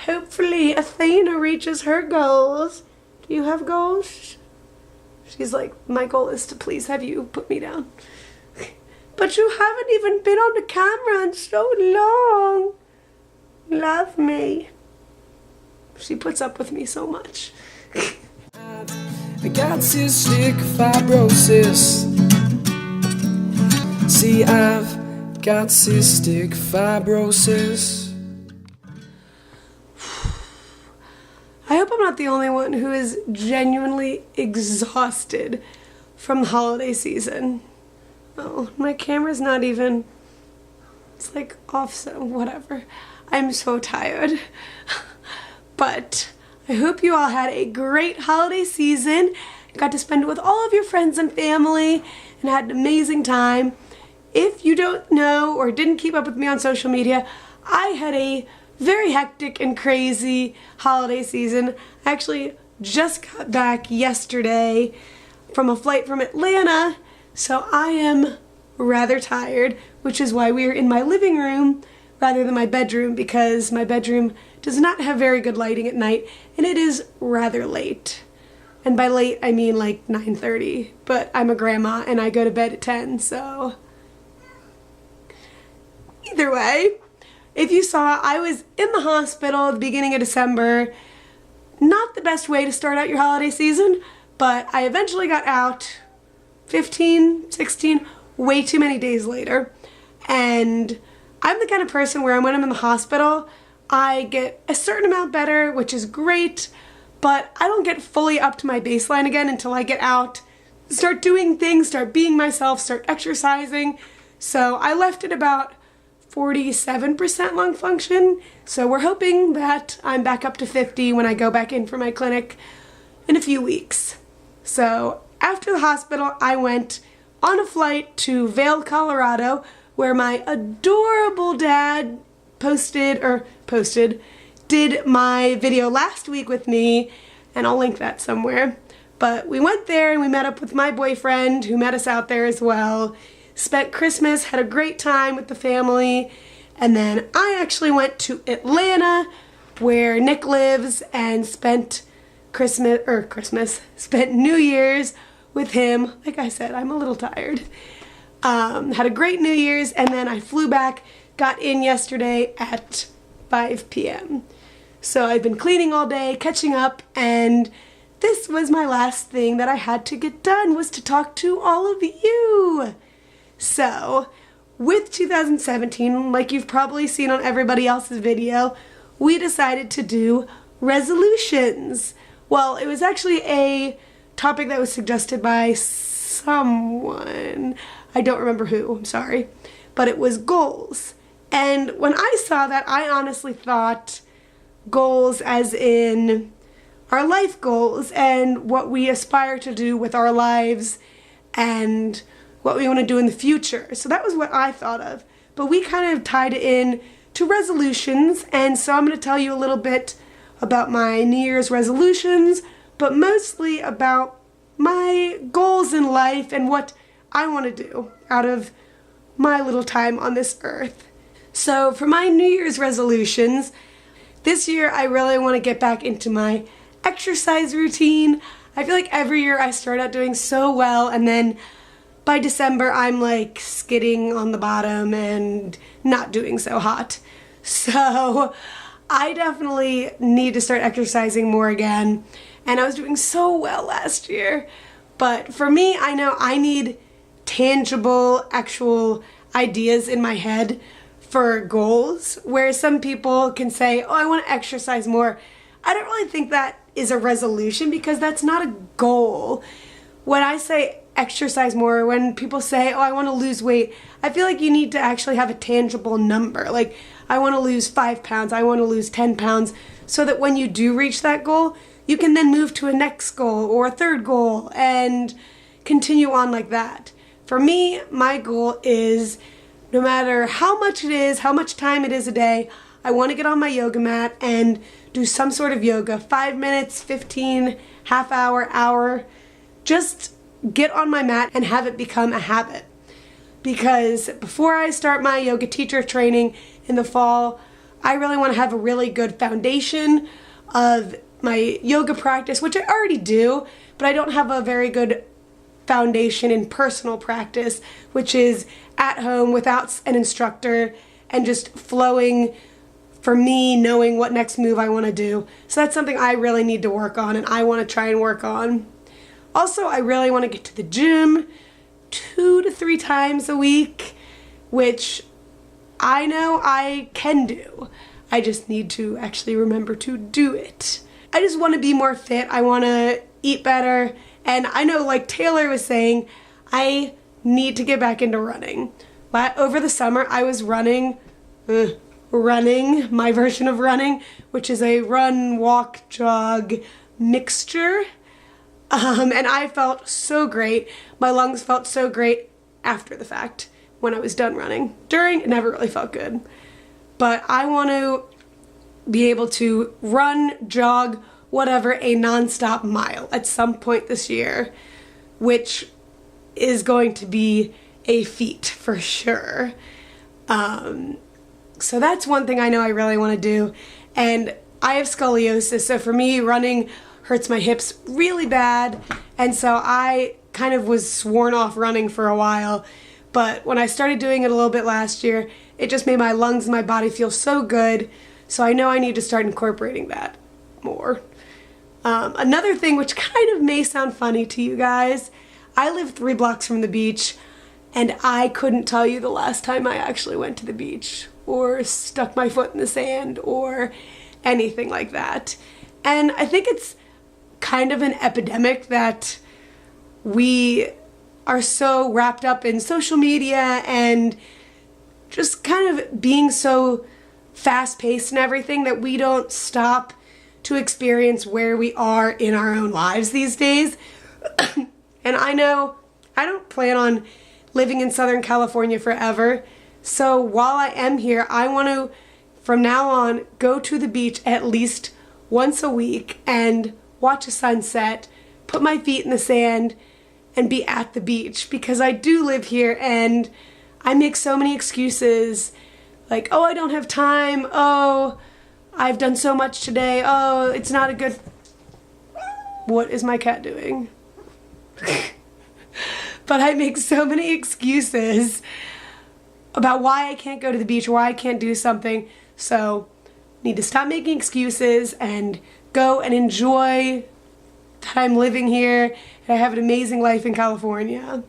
hopefully Athena reaches her goals. Do you have goals? She's like, my goal is to please have you put me down. But you haven't even been on the camera in so long. Love me. She puts up with me so much. I got cystic fibrosis. See, I've got cystic fibrosis. I hope I'm not the only one who is genuinely exhausted from the holiday season. Oh, my camera's not even, it's like off, so whatever. I'm so tired. But I hope you all had a great holiday season, got to spend it with all of your friends and family, and had an amazing time. If you don't know or didn't keep up with me on social media, I had a very hectic and crazy holiday season. I actually just got back yesterday from a flight from Atlanta, so I am rather tired, which is why we are in my living room rather than my bedroom, because my bedroom does not have very good lighting at night, and it is rather late. And by late, I mean like 9:30, but I'm a grandma and I go to bed at 10, so either way, if you saw, I was in the hospital at the beginning of December. Not the best way to start out your holiday season, but I eventually got out 15, 16, way too many days later. And I'm the kind of person where when I'm in the hospital, I get a certain amount better, which is great, but I don't get fully up to my baseline again until I get out, start doing things, start being myself, start exercising. So I left it about 47% lung function, so we're hoping that I'm back up to 50 when I go back in for my clinic in a few weeks. So after the hospital, I went on a flight to Vail, Colorado, where my adorable dad did my video last week with me, and I'll link that somewhere. But we went there and we met up with my boyfriend, who met us out there as well. Spent Christmas, had a great time with the family, and then I actually went to Atlanta, where Nick lives, and spent New Year's with him. Like I said, I'm a little tired. Had a great New Year's, and then I flew back, got in yesterday at 5 p.m. So I've been cleaning all day, catching up, and this was my last thing that I had to get done, was to talk to all of you. So, with 2017, like you've probably seen on everybody else's video, we decided to do resolutions. Well, it was actually a topic that was suggested by someone. I don't remember who, I'm sorry. But it was goals. And when I saw that, I honestly thought goals as in our life goals and what we aspire to do with our lives and what we want to do in the future. So that was what I thought of. But we kind of tied it in to resolutions, and so I'm going to tell you a little bit about my New Year's resolutions, but mostly about my goals in life and what I want to do out of my little time on this earth. So for my New Year's resolutions, this year I really want to get back into my exercise routine. I feel like every year I start out doing so well, and then by December, I'm like skidding on the bottom and not doing so hot. So I definitely need to start exercising more again. And I was doing so well last year. But for me, I know I need tangible, actual ideas in my head for goals, where some people can say, oh, I want to exercise more. I don't really think that is a resolution, because that's not a goal. When I say exercise more, when people say, oh, I want to lose weight, I feel like you need to actually have a tangible number. Like, I want to lose 5 pounds, I want to lose 10 pounds, so that when you do reach that goal, you can then move to a next goal or a third goal and continue on like that. For me, my goal is, no matter how much it is, how much time it is a day, I want to get on my yoga mat and do some sort of yoga, 5 minutes, 15, half hour, hour, just get on my mat and have it become a habit. Because before I start my yoga teacher training in the fall, I really want to have a really good foundation of my yoga practice, which I already do, but I don't have a very good foundation in personal practice, which is at home without an instructor and just flowing for me, knowing what next move I want to do. So that's something I really need to work on and I want to try and work on. Also, I really want to get to the gym 2 to 3 times a week, which I know I can do. I just need to actually remember to do it. I just want to be more fit. I want to eat better. And I know, like Taylor was saying, I need to get back into running. Over the summer, I was running my version of running, which is a run, walk, jog mixture. And I felt so great. My lungs felt so great after the fact when I was done running. During, it never really felt good. But I want to be able to run, jog, whatever, a non-stop mile at some point this year, which is going to be a feat for sure. So that's one thing I know I really want to do. And I have scoliosis, so for me, running hurts my hips really bad. And so I kind of was sworn off running for a while. But when I started doing it a little bit last year, it just made my lungs and my body feel so good. So I know I need to start incorporating that more. Another thing which kind of may sound funny to you guys, I live 3 blocks from the beach, and I couldn't tell you the last time I actually went to the beach or stuck my foot in the sand or anything like that. And I think it's kind of an epidemic that we are so wrapped up in social media and just kind of being so fast-paced and everything that we don't stop to experience where we are in our own lives these days. And I know I don't plan on living in Southern California forever, so while I am here, I want to, from now on, go to the beach at least once a week and watch a sunset, put my feet in the sand, and be at the beach, because I do live here and I make so many excuses, like, oh, I don't have time, oh, I've done so much today, oh, it's not a good... What is my cat doing? But I make so many excuses about why I can't go to the beach, or why I can't do something, so need to stop making excuses and go and enjoy that I'm living here and I have an amazing life in California.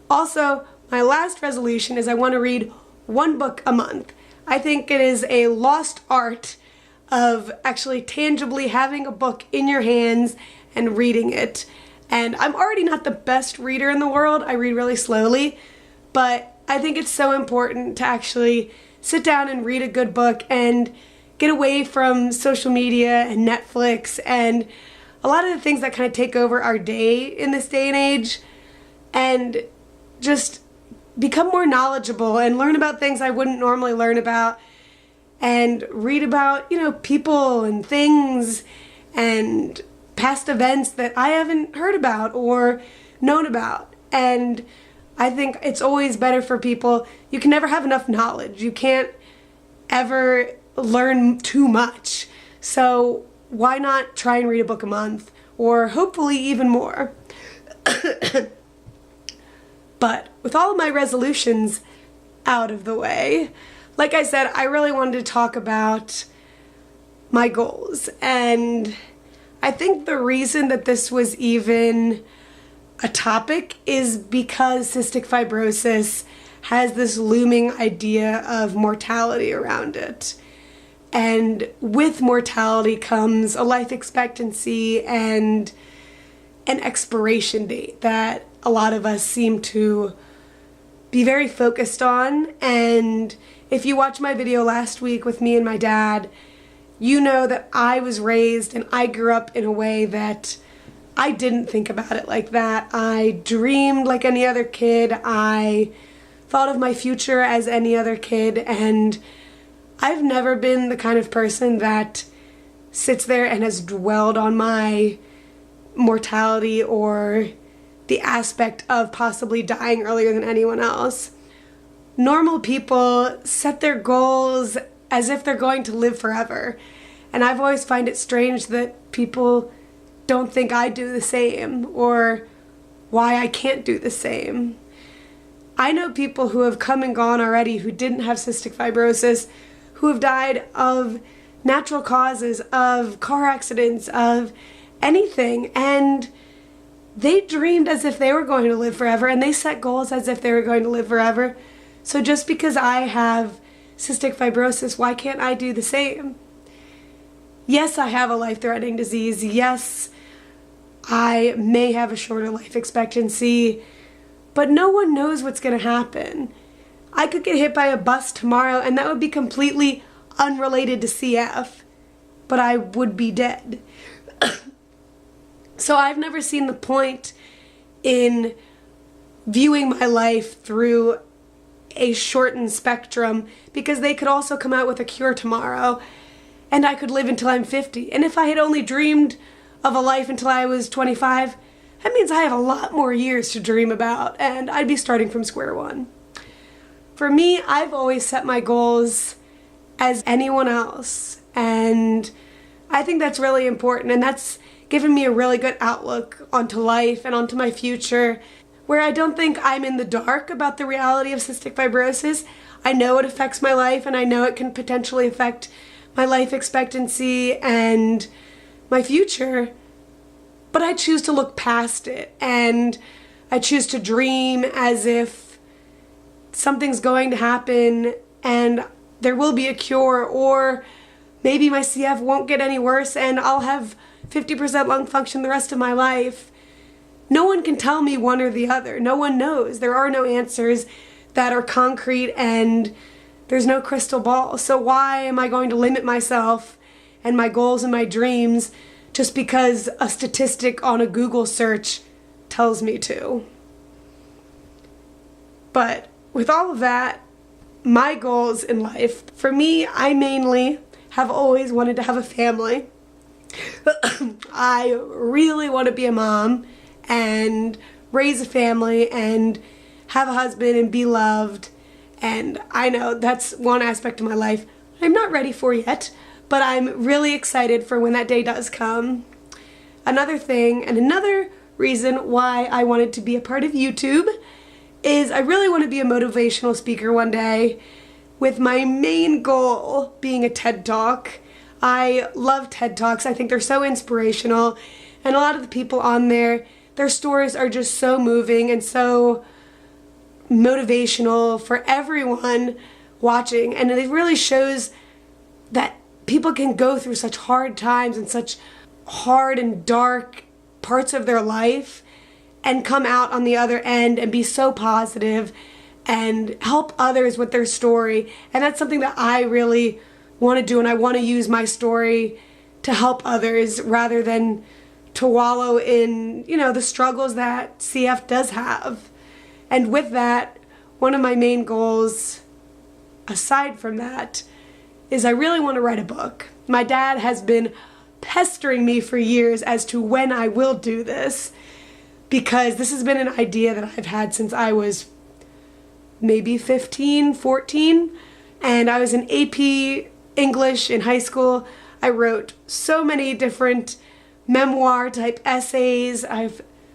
Also, my last resolution is I want to read 1 book a month. I think it is a lost art of actually tangibly having a book in your hands and reading it. And I'm already not the best reader in the world. I read really slowly, but I think it's so important to actually sit down and read a good book and get away from social media and Netflix and a lot of the things that kind of take over our day in this day and age, and just become more knowledgeable and learn about things I wouldn't normally learn about, and read about, people and things and past events that I haven't heard about or known about. And I think it's always better for people. You can never have enough knowledge. You can't ever learn too much. So why not try and read a book a month, or hopefully even more? But with all of my resolutions out of the way, like I said, I really wanted to talk about my goals. And I think the reason that this was even a topic is because cystic fibrosis has this looming idea of mortality around it. And with mortality comes a life expectancy and an expiration date that a lot of us seem to be very focused on. And if you watched my video last week with me and my dad, you know that I was raised and I grew up in a way that I didn't think about it like that. I dreamed like any other kid. I thought of my future as any other kid, and I've never been the kind of person that sits there and has dwelled on my mortality or the aspect of possibly dying earlier than anyone else. Normal people set their goals as if they're going to live forever. And I've always find it strange that people don't think I do the same, or why I can't do the same. I know people who have come and gone already who didn't have cystic fibrosis, who have died of natural causes, of car accidents, of anything, and they dreamed as if they were going to live forever, and they set goals as if they were going to live forever. So just because I have cystic fibrosis, why can't I do the same? Yes, I have a life-threatening disease. Yes, I may have a shorter life expectancy, but no one knows what's going to happen. I could get hit by a bus tomorrow, and that would be completely unrelated to CF, but I would be dead. So I've never seen the point in viewing my life through a shortened spectrum, because they could also come out with a cure tomorrow, and I could live until I'm 50. And if I had only dreamed of a life until I was 25, that means I have a lot more years to dream about, and I'd be starting from square one. For me, I've always set my goals as anyone else, and I think that's really important, and that's given me a really good outlook onto life and onto my future, where I don't think I'm in the dark about the reality of cystic fibrosis. I know it affects my life, and I know it can potentially affect my life expectancy and my future, but I choose to look past it, and I choose to dream as if something's going to happen and there will be a cure, or maybe my CF won't get any worse and I'll have 50% lung function the rest of my life. No one can tell me one or the other. No one knows. There are no answers that are concrete, and there's no crystal ball. So why am I going to limit myself and my goals and my dreams just because a statistic on a Google search tells me to? But with all of that, my goals in life, for me, I mainly have always wanted to have a family. I really want to be a mom and raise a family and have a husband and be loved. And I know that's one aspect of my life I'm not ready for yet, but I'm really excited for when that day does come. Another thing, and another reason why I wanted to be a part of YouTube, is I really want to be a motivational speaker one day, with my main goal being a TED Talk. I love TED Talks. I think they're so inspirational, and a lot of the people on there, their stories are just so moving and so motivational for everyone watching, and it really shows that people can go through such hard times and such hard and dark parts of their life and come out on the other end and be so positive and help others with their story. And that's something that I really want to do, and I want to use my story to help others rather than to wallow in, the struggles that CF does have. And with that, one of my main goals, aside from that, is I really want to write a book. My dad has been pestering me for years as to when I will do this, because this has been an idea that I've had since I was maybe 15, 14, and I was in AP English in high school. I wrote so many different memoir type essays.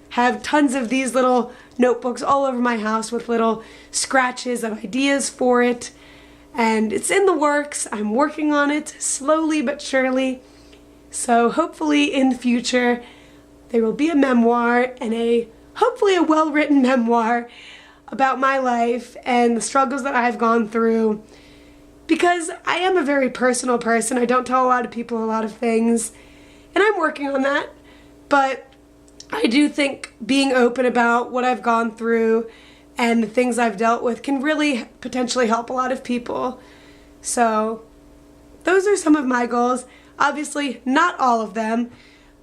Have tons of these little notebooks all over my house with little scratches of ideas for it, and it's in the works. I'm working on it slowly but surely, so hopefully in the future there will be a memoir, and hopefully a well-written memoir about my life and the struggles that I've gone through, because I am a very personal person. I don't tell a lot of people a lot of things, and I'm working on that, but I do think being open about what I've gone through and the things I've dealt with can really potentially help a lot of people. So those are some of my goals. Obviously not all of them,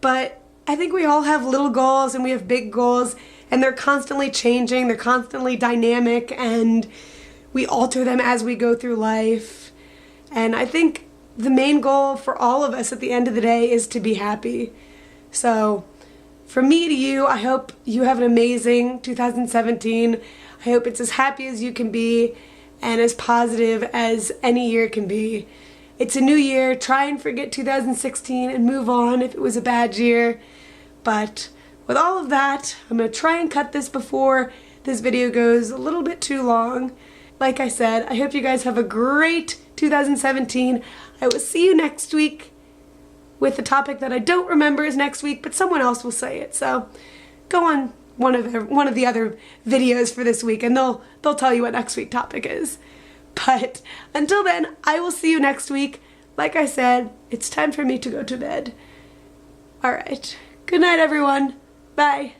but I think we all have little goals and we have big goals, and they're constantly changing, they're constantly dynamic, and we alter them as we go through life. And I think the main goal for all of us at the end of the day is to be happy. So from me to you, I hope you have an amazing 2017. I hope it's as happy as you can be, and as positive as any year can be. It's a new year. Try and forget 2016 and move on if it was a bad year. But with all of that, I'm going to try and cut this before this video goes a little bit too long. Like I said, I hope you guys have a great 2017. I will see you next week with a topic that I don't remember is next week, but someone else will say it. So go on one of the other videos for this week and they'll tell you what next week's topic is. But until then, I will see you next week. Like I said, it's time for me to go to bed. All right. Good night, everyone. Bye.